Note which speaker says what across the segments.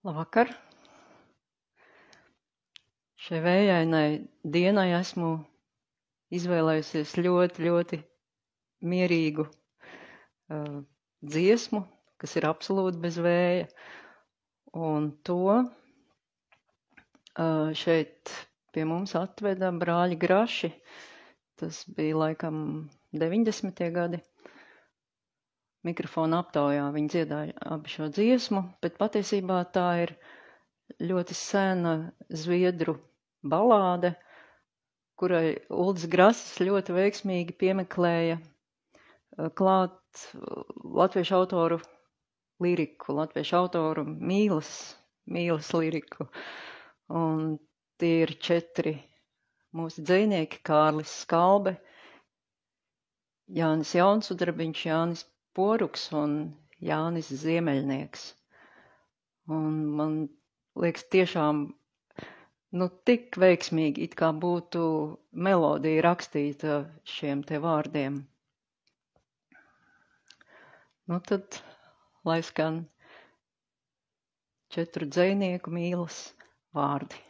Speaker 1: Labvakar! Šai vējainai dienai esmu izvēlējusies ļoti mierīgu dziesmu, kas ir absolūti bez vēja. Un to šeit pie mums atveda brāļi Graši. Tas bija laikam 90. gadi. Mikrofona aptaujā viņi dziedāja abi šo dziesmu, bet patiesībā tā ir ļoti sena zviedru balāde, kurai Uldis Grasis ļoti veiksmīgi piemeklēja klāt latviešu autoru liriku, latviešu autoru mīlas liriku. Un tie ir 4 mūsu dzejnieki: Kārlis Skalbe, Jānis Jaunsudrabiņš, Jānis Poruks un Jānis Ziemeļnieks. Un man liekas tiešām tik veiksmīgi, it kā būtu melodija rakstīta šiem te vārdiem. Tad lai skan 4 dzejnieku mīlas vārdi.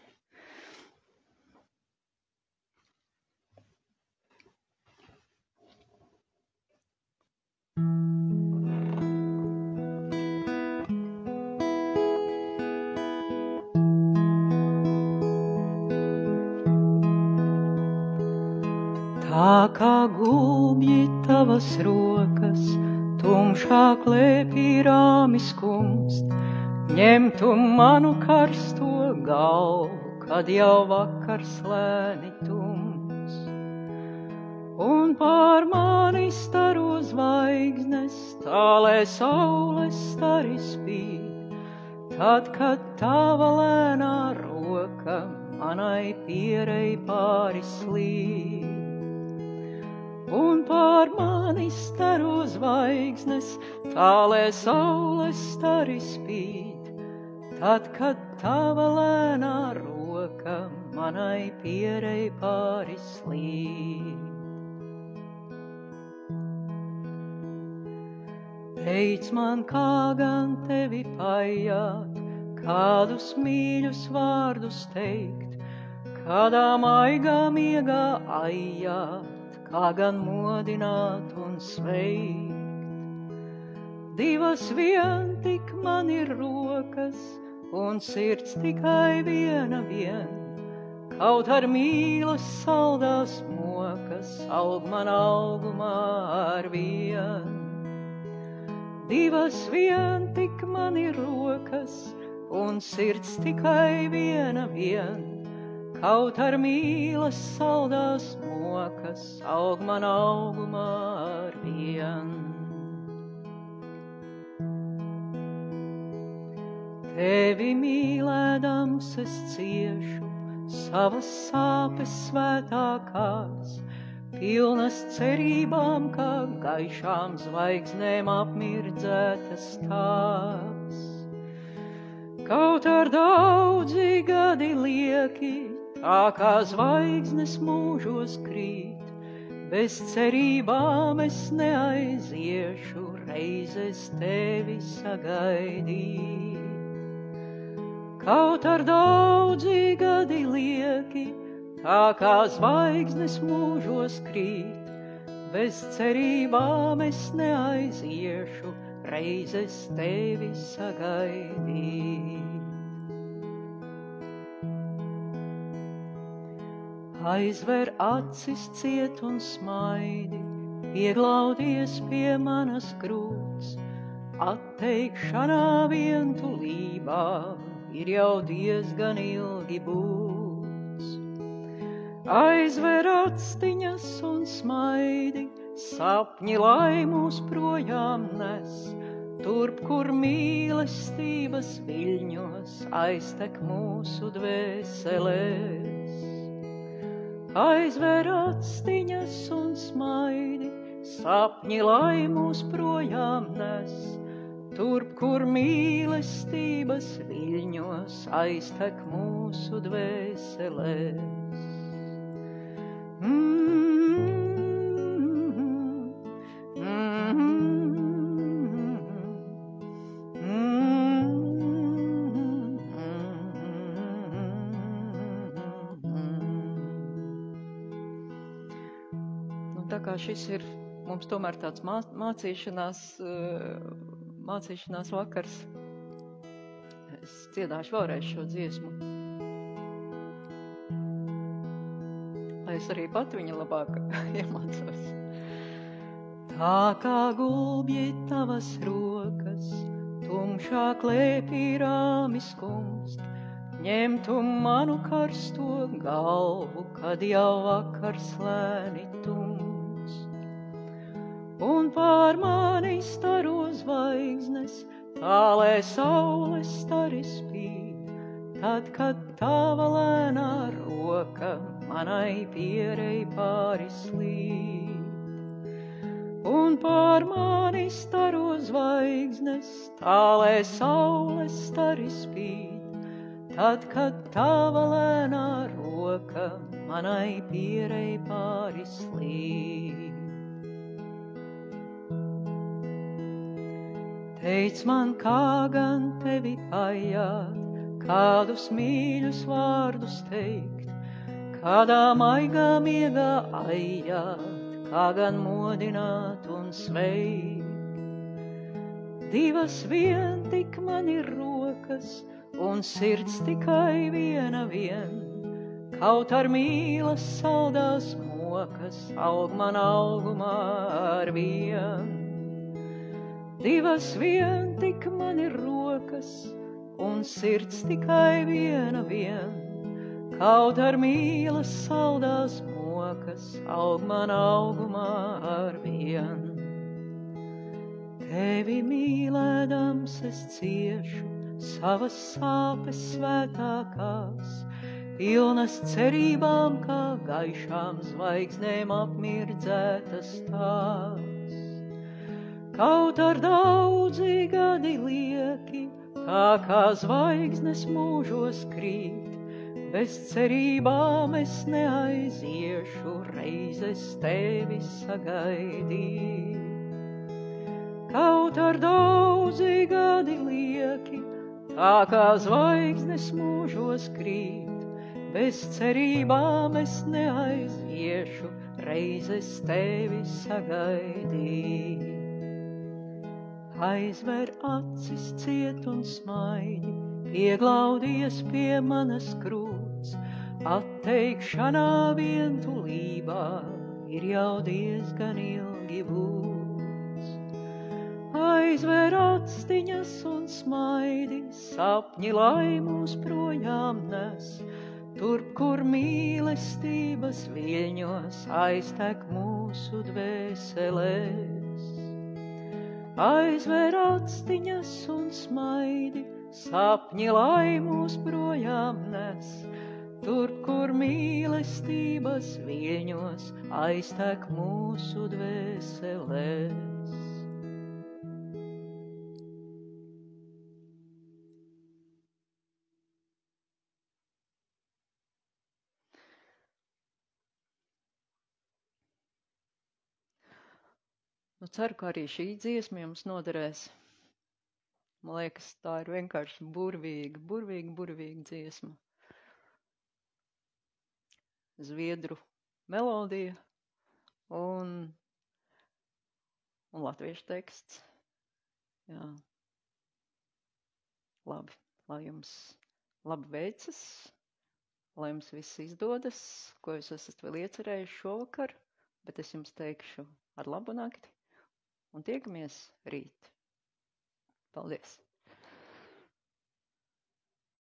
Speaker 1: Tā kā gulbji tavas rokas, tumšā klēpī rāmi skumst, ņem tu manu karsto galvu, kad jau vakars lēni tums. Un pār mani staro zvaigznes, tālē saules stari spīd, tad, kad tava lēnā roka manai pierei pāri slīd. Un pār mani staro zvaigznes, tālē saules stari spīd, tad, kad tava lēnā roka manai pierei pāri slīd. Teic man, kā gan tevi paiet, kādus mīļus vārdus teikt, kādā maigā miegā aiet, kā gan modināt un sveikt. Divas vien tik man ir rokas, un sirds tikai viena vien, kaut ar mīlas saldās mokas aug man augumā ar vien. Divas vien tik man ir rokas, un sirds tikai viena vien, kaut ar mīlas saldās mokas aug man augumā ar vien. Tevi mīlēdams es ciešu savas sāpes svētākās, pilnas cerībām, kā gaišām zvaigznēm apmirdzētas tās. Kaut ar daudzi gadi lieki, tā kā zvaigznes mūžos krīt, bez cerībām es neaiziešu reizes tevi sagaidīt. Kaut ar daudzi gadi lieki, tā kā zvaigznes mūžos krīt, bez cerībām es neaiziešu reizes tevi sagaidīt. Aizver acis ciet un smaidi, pieglaudies pie manas grūts, atteikšanā vientulībā ir jau diezgan ilgi būts. Aizver actiņas un smaidi, sapņi lai mūs projām nes, turp, kur mīlestības viļņos aiztek mūsu dvēselēs. Aizver actiņas un smaidi, sapņi lai mūs projām nes, turp, kur mīlestības viļņos aiztek mūsu dvēselēs. kā šis ir mums tomēr tāds mācīšanās vakars, es dziedāšu vēlreiz šo dziesmu. Lai es arī pat viņa labāk iemācos. Tā kā gulbji tavas rokas, tumšā klēpī rāmi skumst, ņemtu manu karsto galvu, kad jau vakars lēni tumst. Un pār mani staro zvaigznes, tā lai saule stari spīd, tad, kad tava lēnā roka manai pierei pāri slīd. Un pār mani staro zvaigznes, tā lai saule stari spīd, tad, kad tava lēnā roka manai pierei pāri slīd. Teic man, kā gan tevi pajāt, kādus mīļus vārdus teikt, kādā maigā miegā aijāt, kā gan modināt un sveikt. Divas vien tik man ir rokas, un sirds tikai viena vien, kaut ar mīlas saldās mokas, aug man augumā ar vien. Divas vien tik man ir rokas, un sirds tikai viena vien, kaut ar mīlas saldās mokas, aug man augumā ar vien. Tevi mīlēdams es ciešu savas sāpes svētākās, pilnas cerībām kā gaišām zvaigznēm apmirdzētas tās. Kaut ar daudzi gadi lieki, tā kā zvaigznes mūžos krīt, bez cerībām es neaiziešu reizes tevi sagaidīt. Kaut ar daudzi gadi lieki, tā kā zvaigznes mūžos krīt, bez cerībām es neaiziešu reizes tevi sagaidīt. Aizver acis ciet un smaidi, pieglaudies pie manas krūts, atteikšanā vientulībā ir jau diezgan ilgi būts. Aizver actiņas un smaidi, sapņi lai mūs projām nes, turp, kur mīlestības viļņos aiztek mūsu dvēselēs. Aizver actiņas un smaidi, sapņi lai mūs projām nes, turp, kur mīlestības viļņos aiztek mūsu dvēselēs. Ceru, ka arī šī dziesma jums noderēs. Man liekas, tā ir vienkārši burvīga dziesma. Zviedru melodija un latviešu teksts. Jā. Labi, lai jums labi veicas, lai jums viss izdodas, ko jūs esat vēl iecerējuši šovakar, bet es jums teikšu ar labu nakti. Un tiekamies rīt. Paldies!